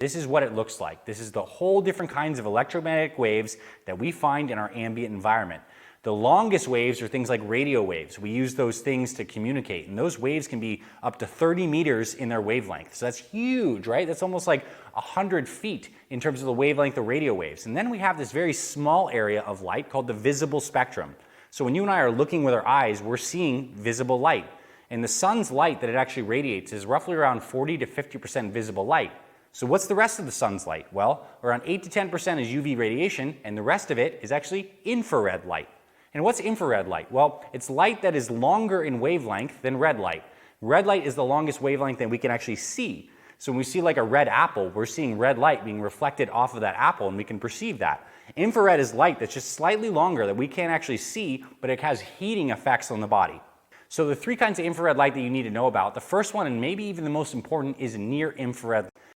This is what it looks like. This is the whole different kinds of electromagnetic waves that we find in our ambient environment. The longest waves are things like radio waves. We use those things to communicate, and those waves can be up to 30 meters in their wavelength. So that's huge, right? That's almost like 100 feet in terms of the wavelength of radio waves. And then we have this very small area of light called the visible spectrum. So when you and I are looking with our eyes, we're seeing visible light. And the sun's light that it actually radiates is roughly around 40 to 50% visible light. So what's the rest of the sun's light? Well, around 8 to 10% is UV radiation, and the rest of it is actually infrared light. And what's infrared light? Well, it's light that is longer in wavelength than red light. Red light is the longest wavelength that we can actually see. So when we see like a red apple, we're seeing red light being reflected off of that apple, and we can perceive that. Infrared is light that's just slightly longer that we can't actually see, but it has heating effects on the body. So the three kinds of infrared light that you need to know about, the first one, and maybe even the most important, is near infrared